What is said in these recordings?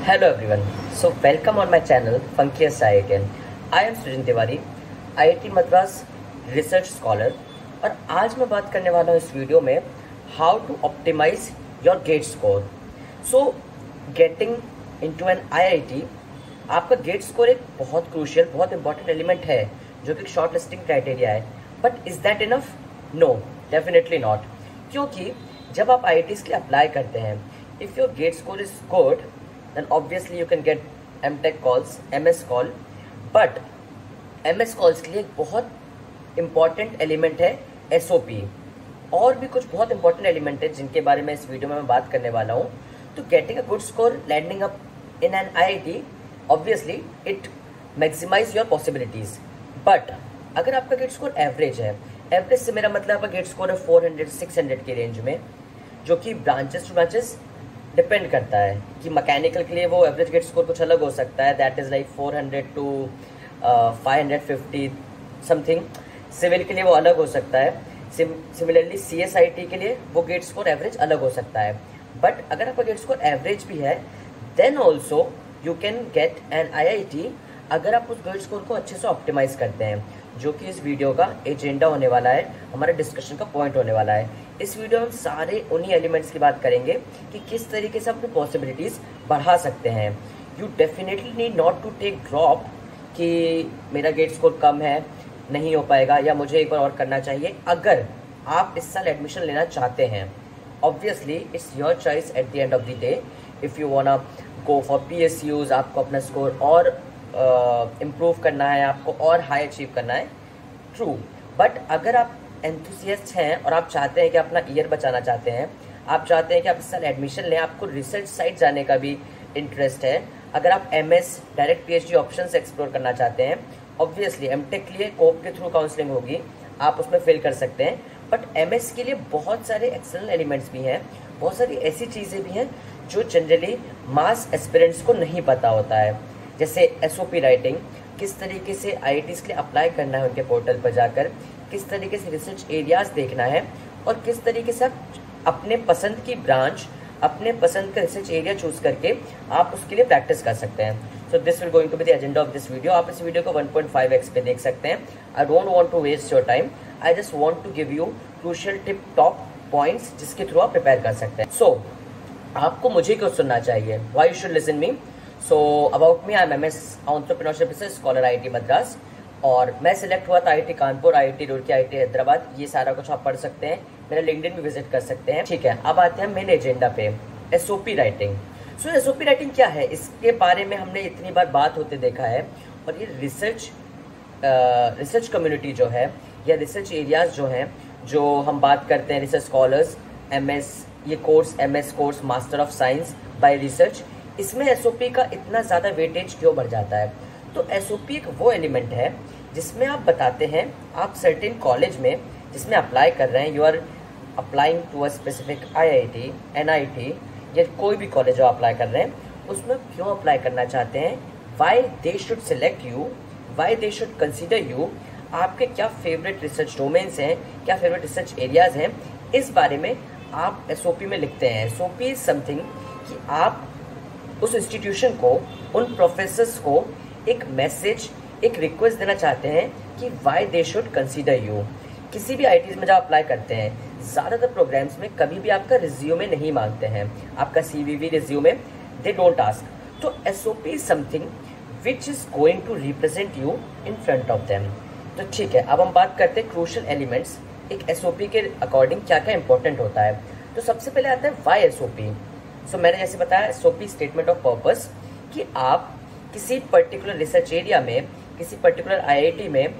Hello everyone. So welcome on my channel Funkiest I again. I am Sujin Tiwari, IIT Madras research scholar और आज मैं बात करने वाला हूँ इस वीडियो में how to optimise your GATE score. So getting into an IIT, आपका गेट स्कोर एक बहुत क्रूशियल, बहुत इंपॉर्टेंट एलिमेंट है जो कि शॉर्ट लिस्टिंग क्राइटेरिया है। But is that enough? No, definitely not. क्योंकि जब आप आईआईटीज के लिए अप्लाई करते हैं, if your GATE score is good then obviously you can get MTech calls, MS call, but MS calls के लिए एक बहुत important element है SOP। और भी कुछ बहुत important element है जिनके बारे में इस वीडियो में मैं बात करने वाला हूँ। तो getting a good score, landing up in an IIT, obviously it maximize your possibilities, but अगर आपका गेट स्कोर एवरेज है, एवरेज से मेरा मतलब आपका गेट स्कोर है 400-600 के रेंज में, जो कि ब्रांचेस टू ब्रांचेस डिपेंड करता है कि मैकेनिकल के लिए वो एवरेज गेट स्कोर कुछ अलग हो सकता है, that is like 400 to 550 something. Civil के लिए वो अलग हो सकता है। सिमिलरली CSIT के लिए वो गेट स्कोर एवरेज अलग हो सकता है। बट अगर आपका गेट स्कोर एवरेज भी है, then also you can get an IIT अगर आप उस गेट स्कोर को अच्छे से ऑप्टिमाइज करते हैं, जो कि इस वीडियो का एजेंडा होने वाला है, हमारे डिस्कशन का पॉइंट होने वाला है। इस वीडियो में हम सारे उन्हीं एलिमेंट्स की बात करेंगे कि किस तरीके से अपनी पॉसिबिलिटीज़ बढ़ा सकते हैं। You definitely need not to take drop कि मेरा गेट स्कोर कम है, नहीं हो पाएगा, या मुझे एक बार और करना चाहिए। अगर आप इस साल एडमिशन लेना चाहते हैं, obviously it's your choice at the end of the day. If you वांना go for PSUs, आपको अपना स्कोर और इम्प्रूव करना है, आपको और हाई अचीव करना है, ट्रू। बट अगर आप एंथुसियास्ट हैं और आप चाहते हैं कि अपना ईयर बचाना चाहते हैं, आप चाहते हैं कि आप इस साल एडमिशन लें, आपको रिसर्च साइड जाने का भी इंटरेस्ट है, अगर आप MS direct PhD options explore करना चाहते हैं, ऑब्वियसली MTech के लिए कोप के थ्रू काउंसलिंग होगी, आप उसमें फिल कर सकते हैं। बट MS के लिए बहुत सारे एक्सटर्नल एलिमेंट्स भी हैं, बहुत सारी ऐसी चीज़ें भी हैं जो जनरली मास एस्पिरेंट्स को नहीं पता होता है, जैसे SOP राइटिंग, किस तरीके से IITs के लिए अप्लाई करना है उनके पोर्टल पर जाकर, किस तरीके से रिसर्च एरियाज देखना है, और किस तरीके से आप अपने पसंद की ब्रांच, अपने पसंद का रिसर्च एरिया चूज करके आप उसके लिए प्रैक्टिस कर सकते हैं। So this will going to be the agenda of this video. आप इस वीडियो को 1.5x पे देख सकते हैं। I don't want to waste your time, I just want to give you crucial tip top points जिसके थ्रू आप prepare कर सकते हैं। सो आपको मुझे क्यों सुनना चाहिए? Why you should listen me? So about me, I am MS entrepreneurship research scholar IIT Madras, और मैं सिलेक्ट हुआ था IIT Kanpur, IIT Roorkee, IIT Hyderabad. ये सारा कुछ आप पढ़ सकते हैं, मेरा लिंक्डइन भी विजिट कर सकते हैं। ठीक है, अब आते हैं मेन एजेंडा पे, SOP राइटिंग। सो SOP राइटिंग क्या है, इसके बारे में हमने इतनी बार बात होते देखा है, और ये रिसर्च कम्युनिटी जो है, या रिसर्च एरियाज जो हैं, जो हम बात करते हैं, रिसर्च स्कॉलर्स, MS, ये course MS course master of science by research, इसमें SOP का इतना ज़्यादा वेटेज क्यों बढ़ जाता है? तो SOP एक वो एलिमेंट है जिसमें आप बताते हैं, आप सर्टेन कॉलेज में जिसमें अप्लाई कर रहे हैं, you are applying to a specific IIT, NIT, या कोई भी कॉलेज जो अप्लाई कर रहे हैं, उसमें क्यों अप्लाई करना चाहते हैं, why they should select you, why they should consider you, आपके क्या फेवरेट रिसर्च डोमेन्स हैं, क्या फेवरेट रिसर्च एरियाज हैं, इस बारे में आप SOP में लिखते हैं। SOP इज समथिंग कि आप उस इंस्टीट्यूशन को, उन प्रोफेसर्स को एक मैसेज, एक रिक्वेस्ट देना चाहते हैं कि why they should consider you. किसी भी IITs में जब अप्लाई करते हैं, ज़्यादातर प्रोग्राम्स में कभी भी आपका रिज्यूमे नहीं मांगते हैं, आपका CVV resume they don't ask. तो SOP is something which is going to represent you in front of them. तो ठीक है, अब हम बात करते हैं क्रूशियल एलिमेंट्स, एक SOP के अकॉर्डिंग क्या क्या इंपॉर्टेंट होता है। तो सबसे पहले आता है वाई SOP। सो मैंने जैसे बताया, SOP स्टेटमेंट ऑफ पर्पस, कि आप किसी पर्टिकुलर रिसर्च एरिया में, किसी पर्टिकुलर IIT में,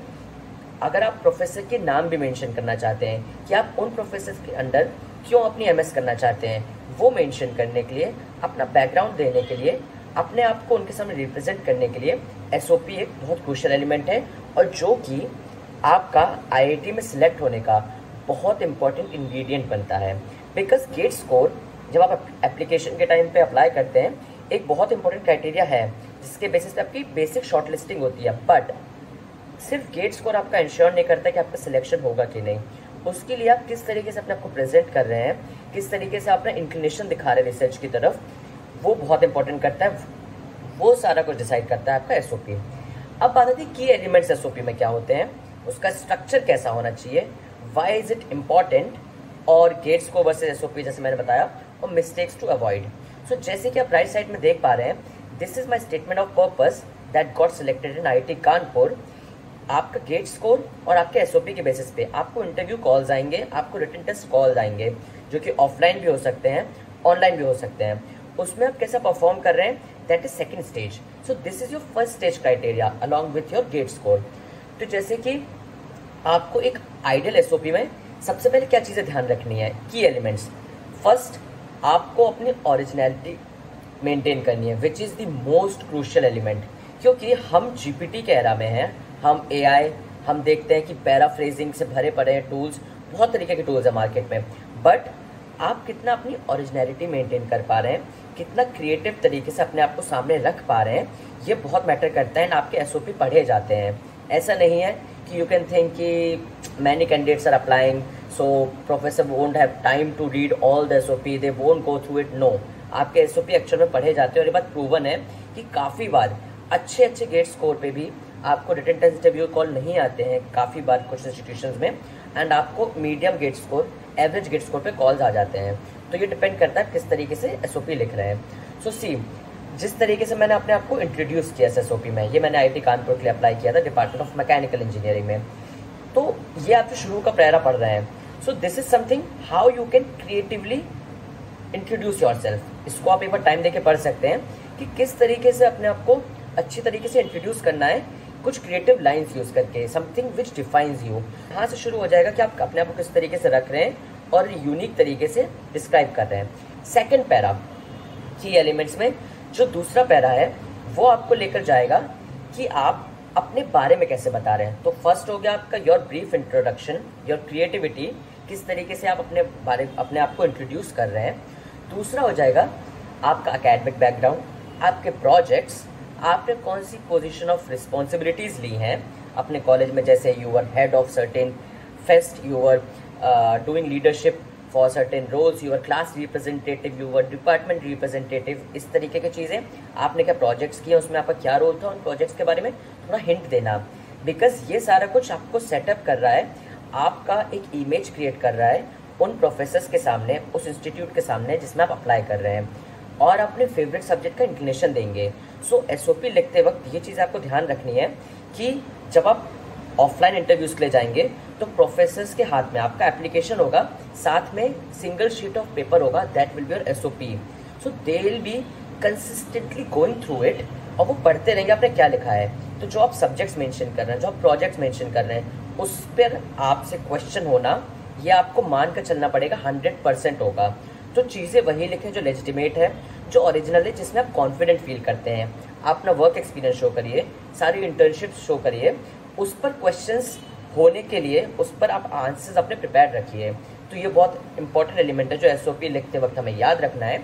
अगर आप प्रोफेसर के नाम भी मेंशन करना चाहते हैं कि आप उन प्रोफेसर के अंडर क्यों अपनी MS करना चाहते हैं, वो मेंशन करने के लिए, अपना बैकग्राउंड देने के लिए, अपने आप को उनके सामने रिप्रेजेंट करने के लिए SOP एक बहुत क्रूशियल एलिमेंट है, और जो कि आपका IIT में सिलेक्ट होने का बहुत इंपॉर्टेंट इंग्रेडिएंट बनता है। बिकॉज गेट स्कोर जब आप एप्लीकेशन के टाइम पे अप्लाई करते हैं, एक बहुत इंपॉर्टेंट क्राइटेरिया है जिसके बेसिस पे आपकी बेसिक शॉर्ट लिस्टिंग होती है। बट सिर्फ गेट स्कोर आपका इंश्योर नहीं करता कि आपका सिलेक्शन होगा कि नहीं। उसके लिए आप किस तरीके से अपने आप को प्रेजेंट कर रहे हैं, किस तरीके से अपना इंक्लिनेशन दिखा रहे हैं रिसर्च की तरफ, वो बहुत इंपॉर्टेंट करता है, वो सारा कुछ डिसाइड करता है आपका एसओपी। अब बात आती है की एलिमेंट्स एसओपी में क्या होते हैं, उसका स्ट्रक्चर कैसा होना चाहिए, व्हाई इज इट इम्पॉर्टेंट, और गेट्स को वर्सेस एसओपी जैसे मैंने बताया, और मिस्टेक्स टू अवॉइड। सो जैसे कि आप राइट साइड में देख पा रहे हैं, this is my statement of purpose that got selected in IIT Kanpur. आपका गेट स्कोर और आपके एसओपी के बेसिस पे आपको इंटरव्यू कॉल्स आएंगे, आपको रिटन टेस्ट कॉल्स आएंगे, जो कि ऑफलाइन भी हो सकते हैं, ऑनलाइन भी हो सकते हैं। उसमें आप कैसा परफॉर्म कर रहे हैं, that is second stage. So this is your first stage criteria along with your GATE score. तो जैसे कि आपको एक आइडियल एसओपी में सबसे पहले क्या चीज़ें ध्यान रखनी है, की एलिमेंट्स। फर्स्ट, आपको अपनी ओरिजिनलिटी मेंटेन करनी है, which is the most crucial element, क्योंकि हम जीपीटी के एरा में हैं, हम एआई, हम देखते हैं कि पैराफ्रेजिंग से भरे पड़े हैं टूल्स, बहुत तरीके के टूल्स हैं मार्केट में, बट आप कितना अपनी ओरिजिनलिटी मेंटेन कर पा रहे हैं, कितना क्रिएटिव तरीके से अपने आप को सामने रख पा रहे हैं, ये बहुत मैटर करता है एंड आपके एसओपी पढ़े जाते हैं। ऐसा नहीं है कि यू कैन थिंक कि many candidates are applying, so professor won't have time to read all the SOP, they won't go through it. No, आपके एसओपी एक्चुअल में पढ़े जाते हैं, और ये बात प्रूवन है कि काफ़ी बार अच्छे गेट स्कोर पे भी आपको रिटन टेस्ट इंटरव्यू कॉल नहीं आते हैं काफ़ी बार कुछ इंस्टीट्यूशंस में, एंड आपको medium GATE score, average GATE score पे कॉल्स आ जाते हैं। तो ये डिपेंड करता है किस तरीके से एसओपी लिख रहे हैं। सो सी, जिस तरीके से मैंने अपने आप को इंट्रोड्यूस किया एसओपी में, ये मैंने आईआईटी कानपुर के लिए अप्लाई किया था डिपार्टमेंट ऑफ मैकेनिकल इंजीनियरिंग में। तो ये आप जो शुरू का पैरा पढ़ रहे हैं, so this is something how you can creatively introduce your self. इसको आप एक बार टाइम देके पढ़ सकते हैं कि किस तरीके से अपने आप को अच्छी तरीके से इंट्रोड्यूस करना है, कुछ क्रिएटिव लाइंस यूज करके, समथिंग विच डिफाइंस यू। यहाँ से शुरू हो जाएगा कि आप अपने आप को किस तरीके से रख रहे हैं और यूनिक तरीके से डिस्क्राइब कर रहे हैं। सेकेंड पैरा की एलिमेंट्स में जो दूसरा पैरा है, वो आपको लेकर जाएगा कि आप अपने बारे में कैसे बता रहे हैं। तो फर्स्ट हो गया आपका your brief introduction, your creativity, किस तरीके से आप अपने आप को इंट्रोड्यूस कर रहे हैं। दूसरा हो जाएगा आपका एकेडमिक बैकग्राउंड, आपके प्रोजेक्ट्स, आपने कौन सी पोजीशन ऑफ रिस्पॉन्सिबिलिटीज़ ली हैं अपने कॉलेज में, जैसे you are head of certain fest, you are doing leadership for certain roles, you are class representative, you are department representative, इस तरीके की चीज़ें। आपने क्या प्रोजेक्ट्स किए, उसमें आपका क्या रोल था, उन प्रोजेक्ट्स के बारे में थोड़ा हिंट देना, बिकॉज ये सारा कुछ आपको सेटअप कर रहा है, आपका एक इमेज क्रिएट कर रहा है उन प्रोफेसर्स के सामने, उस इंस्टीट्यूट के सामने जिसमें आप अप्लाई कर रहे हैं, और अपने फेवरेट सब्जेक्ट का इंक्लिनेशन देंगे। सो एसओपी लिखते वक्त ये चीज़ आपको ध्यान रखनी है कि जब आप ऑफलाइन इंटरव्यूज के लिए जाएंगे तो प्रोफेसर्स के हाथ में आपका एप्लीकेशन होगा, साथ में सिंगल शीट ऑफ पेपर होगा, that will be your SOP. So they will be consistently going through it, और वो पढ़ते रहेंगे आपने क्या लिखा है। तो जो आप सब्जेक्ट्स मेंशन कर रहे हैं, जो आप प्रोजेक्ट्स मेंशन कर रहे हैं, उस पर आपसे क्वेश्चन होना, ये आपको मान कर चलना पड़ेगा, 100% होगा। तो चीज़ें वही लिखें जो लेजिटिमेट है, जो ओरिजिनल है, जिसमें आप कॉन्फिडेंट फील करते हैं। आप अपना वर्क एक्सपीरियंस शो करिए, सारी इंटर्नशिप शो करिए, उस पर क्वेश्चंस होने के लिए उस पर आप आंसर्स अपने प्रिपेयर रखिए। तो ये बहुत इंपॉर्टेंट एलिमेंट है जो एसओपी लिखते वक्त हमें याद रखना है।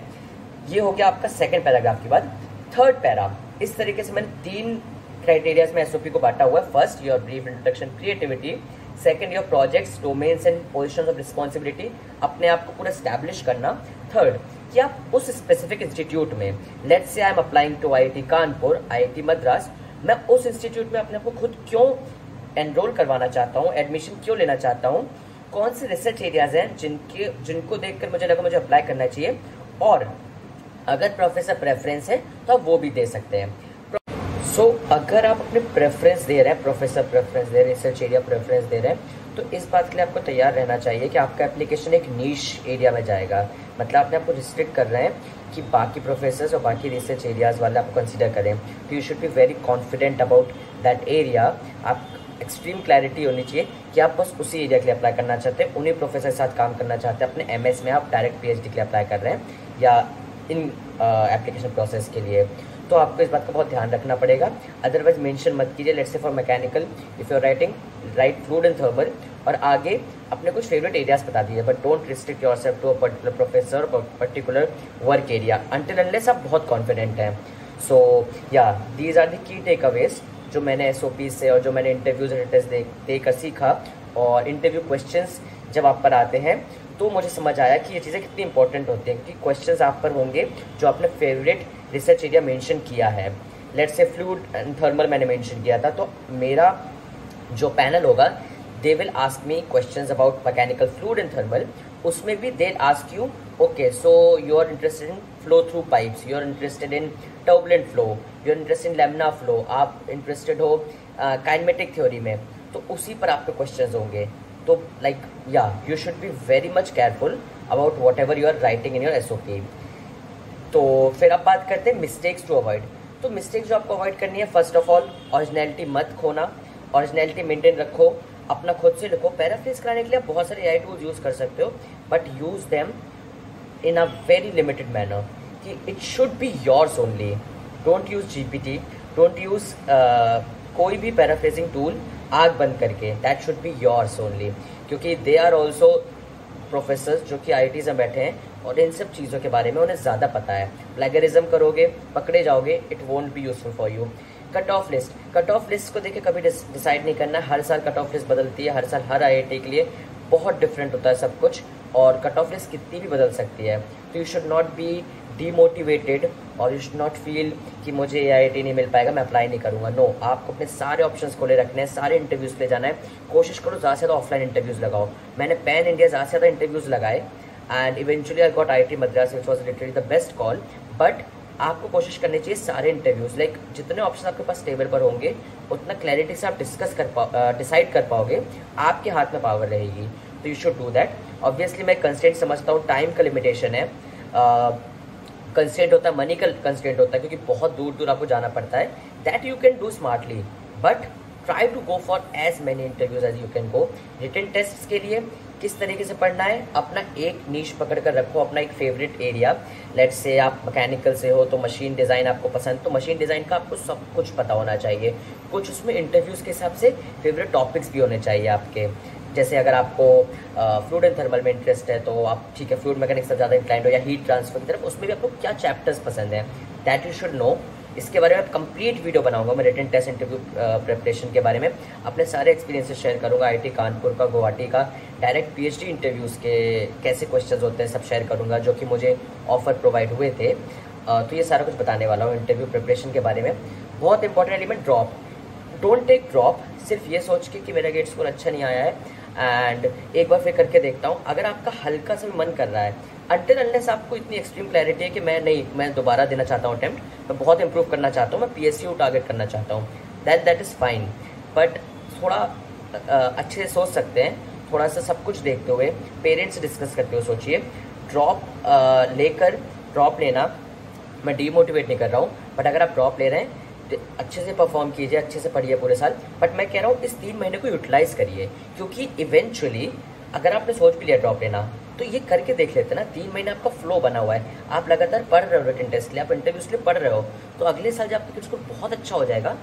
ये हो गया आपका सेकंड पैराग्राफ के बाद थर्ड पैरा। इस तरीके से मैंने 3 क्राइटेरियाज में एसओपी को बांटा हुआ है। First, your brief introduction creativity. Second, your projects, domains and positions of responsibility, अपने आप को पूरा स्टैब्लिश करना। थर्ड, कि आप उस स्पेसिफिक इंस्टीट्यूट में, let's say I am applying to IIT Kanpur, IIT Madras, मैं उस इंस्टीट्यूट में अपने आप को खुद क्यों एनरोल करवाना चाहता हूँ, एडमिशन क्यों लेना चाहता हूँ, कौन से रिसर्च एरियाज हैं जिनको देखकर मुझे लगा मुझे अप्लाई करना चाहिए, और अगर प्रोफेसर प्रेफरेंस है तो आप वो भी दे सकते हैं। अगर आप अपने प्रेफरेंस दे रहे हैं, प्रोफेसर प्रेफरेंस दे रहे हैं, रिसर्च एरिया प्रेफरेंस दे रहे हैं, तो इस बात के लिए आपको तैयार रहना चाहिए कि आपका एप्लीकेशन एक नीश एरिया में जाएगा। मतलब आपने आपको रिस्ट्रिक्ट कर रहे हैं कि बाकी प्रोफेसर्स और बाकी रिसर्च एरियाज वाले आपको कंसिडर करें। तो you should be very confident about that area. आप एक्सट्रीम क्लैरिटी होनी चाहिए कि आप बस उसी एरिया के लिए अप्लाई करना चाहते हैं, उन्हीं प्रोफेसर के साथ काम करना चाहते हैं। अपने एमएस में आप डायरेक्ट पीएचडी के लिए अप्लाई कर रहे हैं या इन एप्लीकेशन प्रोसेस के लिए, तो आपको इस बात का बहुत ध्यान रखना पड़ेगा। अदरवाइज मेंशन मत कीजिए, let's say for mechanical if you are writing right fluid and thermal, और आगे अपने कुछ फेवरेट एरियाज बता दीजिए, but don't restrict yourself to a particular professor और particular work area until unless आप बहुत कॉन्फिडेंट हैं। So yeah these are the key takeaways जो मैंने एसओपी से और जो मैंने इंटरव्यूज टेस्ट देकर सीखा। और इंटरव्यू क्वेश्चंस जब आप पर आते हैं तो मुझे समझ आया कि ये चीज़ें कितनी इंपॉर्टेंट होती हैं, क्योंकि क्वेश्चंस आप पर होंगे जो आपने फेवरेट रिसर्च एरिया मेंशन किया है। Let's say fluid and thermal मैंने मेंशन किया था, तो मेरा जो पैनल होगा they will ask me questions about mechanical fluid and thermal. उसमें भी they ask you okay so you are interested in flow through pipes, you are interested in turbulent flow, you are interested in laminar flow, आप interested हो kinematic theory में, तो उसी पर आपके questions होंगे। तो लाइक या you should be very much careful about what ever you are writing in your SOP। तो फिर अब बात करते हैं मिस्टेक्स टू अवॉइड। तो मिस्टेक्स जो आपको अवॉइड करनी है, फर्स्ट ऑफ ऑल ओरिजिनलिटी मत खोना, ओरिजिनलिटी मेंटेन रखो, अपना खुद से लिखो। पैराफ्रेज कराने के लिए आप बहुत सारे AI टूल्स यूज़ कर सकते हो, but use them in a very limited manner, कि it should be yours only. Don't use GPT, don't use कोई भी पैराफ्रेजिंग टूल आग बंद करके, that should be yours only, क्योंकि दे आर ऑल्सो प्रोफेसर्स जो कि IITs में बैठे हैं और इन सब चीज़ों के बारे में उन्हें ज़्यादा पता है। प्लेगरिज्म करोगे, पकड़े जाओगे, it won't be useful for you. Cut off list को देखिए कभी डिसाइड नहीं करना, हर साल कट ऑफ लिस्ट बदलती है, हर साल हर IIT के लिए बहुत डिफरेंट होता है सब कुछ, और कट ऑफ लिस्ट कितनी भी बदल सकती है। तो you should not be demotivated और यू शुड नॉट फील कि मुझे IIT नहीं मिल पाएगा, मैं अप्लाई नहीं करूँगा। नो, आपको अपने सारे ऑप्शंस खोले रखने हैं, सारे इंटरव्यूज़ ले जाना है। कोशिश करो ज़्यादा से ज़्यादा ऑफलाइन इंटरव्यूज़ लगाओ। मैंने पैन इंडिया ज़्यादा से ज़्यादा इंटरव्यूज़ लगाए and eventually I got IIT Madras which was literally the best call. But आपको कोशिश करनी चाहिए सारे इंटरव्यूज़, लाइक जितने ऑप्शन आपके पास टेबल पर होंगे उतना क्लैरिटी से आप डिसाइड कर पाओगे, आपके हाथ में पावर रहेगी। तो you should do that. Obviously मैं कंस्ट्रेंट समझता हूँ, टाइम का लिमिटेशन है, कंस्ट्रेंट होता है, मनी का कंस्ट्रेंट होता है, क्योंकि बहुत दूर दूर आपको जाना पड़ता है। That you can do smartly, but try to go for as many interviews as you can go. Written test के लिए किस तरीके से पढ़ना है, अपना एक नीश पकड़ कर रखो, अपना एक फेवरेट एरिया। लेट्स से आप मैकेनिकल से हो तो मशीन डिज़ाइन आपको पसंद, तो मशीन डिज़ाइन का आपको सब कुछ पता होना चाहिए। कुछ उसमें इंटरव्यूज़ के हिसाब से फेवरेट टॉपिक्स भी होने चाहिए आपके। जैसे अगर आपको फ्लूइड एंड थर्मल में इंटरेस्ट है तो आप ठीक है फ्लूइड मैकेनिक्स से ज़्यादा इंक्लाइंड हो, या हीट ट्रांसफर की तरफ, उसमें भी आपको क्या चैप्टर्स पसंद है, दैट यू शुड नो। इसके बारे में कंप्लीट वीडियो बनाऊंगा मैं, रिटन टेस्ट इंटरव्यू प्रिपरेशन के बारे में अपने सारे एक्सपीरियंसेस शेयर करूंगा, IIT कानपुर का, गुवाहाटी का, डायरेक्ट PhD इंटरव्यूज़ के कैसे क्वेश्चंस होते हैं सब शेयर करूंगा, जो कि मुझे ऑफर प्रोवाइड हुए थे। तो ये सारा कुछ बताने वाला हूँ इंटरव्यू प्रिपरेशन के बारे में। बहुत important element, drop. Don't take drop सिर्फ ये सोच के कि मेरा गेट स्कोर अच्छा नहीं आया है एंड एक बार फिर करके देखता हूँ। अगर आपका हल्का सा भी मन कर रहा है, अनटिल अनलेस आपको इतनी एक्सट्रीम क्लैरिटी है कि मैं दोबारा देना चाहता हूँ अटेम्प्ट, मैं बहुत इंप्रूव करना चाहता हूँ, मैं PSU टारगेट करना चाहता हूँ, दैट इज़ फाइन। बट थोड़ा अच्छे से सोच सकते हैं, थोड़ा सा सब कुछ देखते हुए, पेरेंट्स से डिस्कस करते हुए सोचिए। ड्रॉप लेना, मैं डीमोटिवेट नहीं कर रहा हूँ, बट अगर आप ड्रॉप ले रहे हैं अच्छे से परफॉर्म कीजिए, अच्छे से पढ़िए पूरे साल। बट मैं कह रहा हूँ इस 3 महीने को यूटिलाइज करिए, क्योंकि इवेंचुअली अगर आपने सोच भी लिया ड्रॉप लेना तो ये करके देख लेते ना। 3 महीने आपका फ्लो बना हुआ है, आप लगातार पढ़ रहे हो, रिटन टेस्ट के लिए, आप इंटरव्यूज के लिए पढ़ रहे हो, तो अगले साल जब आपका स्कोर बहुत अच्छा हो जाएगा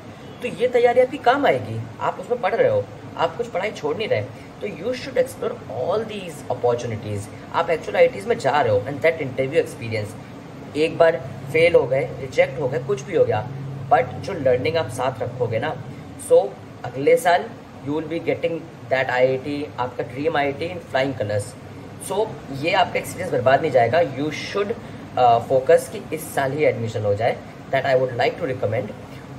तो ये तैयारी आपकी काम आएगी। आप उसमें पढ़ रहे हो, आप कुछ पढ़ाई छोड़ नहीं रहे, तो you should explore all these opportunities. आप एक्चुअल IITs में जा रहे हो एंड दैट इंटरव्यू एक्सपीरियंस, एक बार फेल हो गए, रिजेक्ट हो गए, कुछ भी हो गया, बट जो लर्निंग आप साथ रखोगे ना, सो अगले साल you will be getting that IIT, आपका dream IIT in flying colours. So ये आपका एक्सपीरियंस बर्बाद नहीं जाएगा। यू शुड फोकस कि इस साल ही एडमिशन हो जाए, that I would like to recommend.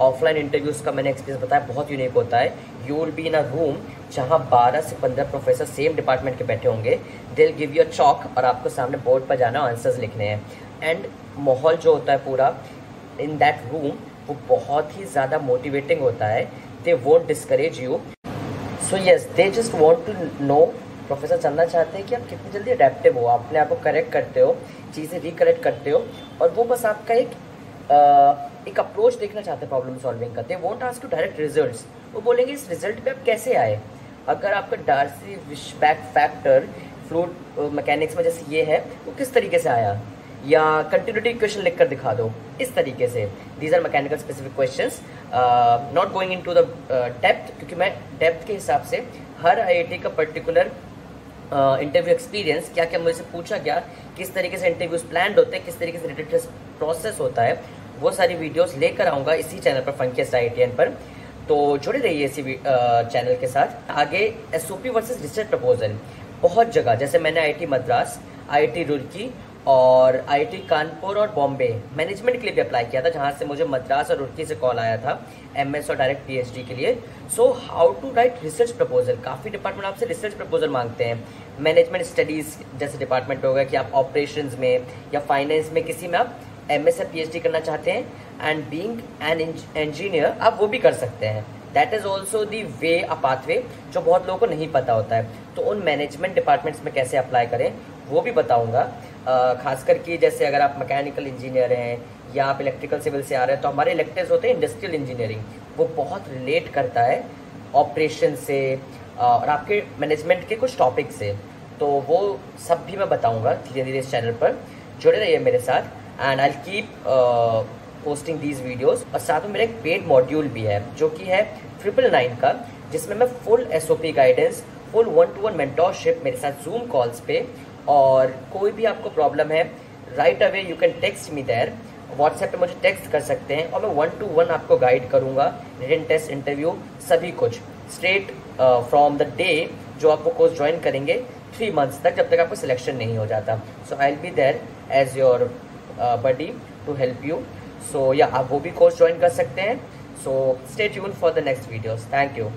Offline interviews का मैंने एक्सपीरियंस बताया, बहुत यूनिक होता है। You will be in a room जहाँ 12 से 15 प्रोफेसर सेम डिपार्टमेंट के बैठे होंगे, they will give you a chalk और आपको सामने बोर्ड पर जाना, आंसर्स लिखने हैं। एंड माहौल जो होता है पूरा इन दैट रूम वो बहुत ही ज़्यादा मोटिवेटिंग होता है। They won't discourage you, so yes they just want to know. Professor जानना चाहते हैं कि आप कितनी जल्दी अडेप्टिव हो, अपने आप को करेक्ट करते हो, चीज़ें रिकरेक्ट करते हो, और वो बस आपका एक अप्रोच देखना चाहते हैं प्रॉब्लम सॉल्विंग का। They won't ask you direct results, वो बोलेंगे इस रिजल्ट पे आप कैसे आए। अगर आपका डार्सी-विशबैक फैक्टर फ्लूइड मैकेनिक्स में जैसे ये है, वो किस तरीके से आया, या कंटिन्यूटी इक्वेशन लिखकर दिखा दो, इस तरीके से। These are mechanical specific questions, not going into the depth, क्योंकि मैं डेप्थ के हिसाब से हर IIT का पर्टिकुलर इंटरव्यू एक्सपीरियंस, क्या क्या मुझे पूछा गया, किस तरीके से इंटरव्यूज प्लान होते हैं, किस तरीके से रिटन टेस्ट प्रोसेस होता है, वो सारी वीडियोस लेकर आऊँगा इसी चैनल पर, फंकीस्ट IITian पर। तो जुड़े रहिए इसी चैनल के साथ। आगे SOP वर्सेस रिसर्च प्रपोजल, बहुत जगह, जैसे मैंने आईआईटी मद्रास, आईआईटी रुड़की और आईआईटी कानपुर और बॉम्बे मैनेजमेंट के लिए भी अप्लाई किया था, जहाँ से मुझे मद्रास और रुड़की से कॉल आया था एमएस और डायरेक्ट पीएचडी के लिए। So how to write research proposal, काफ़ी डिपार्टमेंट आपसे रिसर्च प्रपोजल मांगते हैं। मैनेजमेंट स्टडीज़ जैसे डिपार्टमेंट पे होगा कि आप ऑपरेशंस में या फाइनेंस में किसी में आप एमएस या पीएचडी करना चाहते हैं, एंड बीइंग एन इंजीनियर आप वो भी कर सकते हैं। That is also the way a pathway जो बहुत लोगों को नहीं पता होता है। तो उन मैनेजमेंट डिपार्टमेंट्स में कैसे अप्लाई करें वो भी बताऊंगा। खासकर कि जैसे अगर आप मैकेनिकल इंजीनियर हैं या आप इलेक्ट्रिकल सिविल से आ रहे हैं, तो हमारे इलेक्टिव्स होते हैं इंडस्ट्रियल इंजीनियरिंग, वो बहुत रिलेट करता है ऑपरेशन से और आपके मैनेजमेंट के कुछ टॉपिक से। तो वो सब भी मैं बताऊंगा धीरे धीरे इस चैनल पर। जुड़े रहिए मेरे साथ, and I keep posting these videos. और साथ में मेरा एक पेड मॉड्यूल भी है जो कि है 999 का, जिसमें मैं full SOP guidance, full 1-to-1 mentorship मेरे साथ जूम कॉल्स पे, और कोई भी आपको प्रॉब्लम है right away you can text me there, WhatsApp पे मुझे टेक्स्ट कर सकते हैं और मैं 1-to-1 आपको गाइड करूंगा, रिटन टेस्ट, इंटरव्यू, सभी कुछ स्ट्रेट फ्रॉम द डे जो आप वो कोर्स ज्वाइन करेंगे 3 मंथ्स तक, जब तक आपको सिलेक्शन नहीं हो जाता। So I will be there as your buddy to help you. So yeah आप वो भी कोर्स ज्वाइन कर सकते हैं। So stay tune for the next videos. Thank you.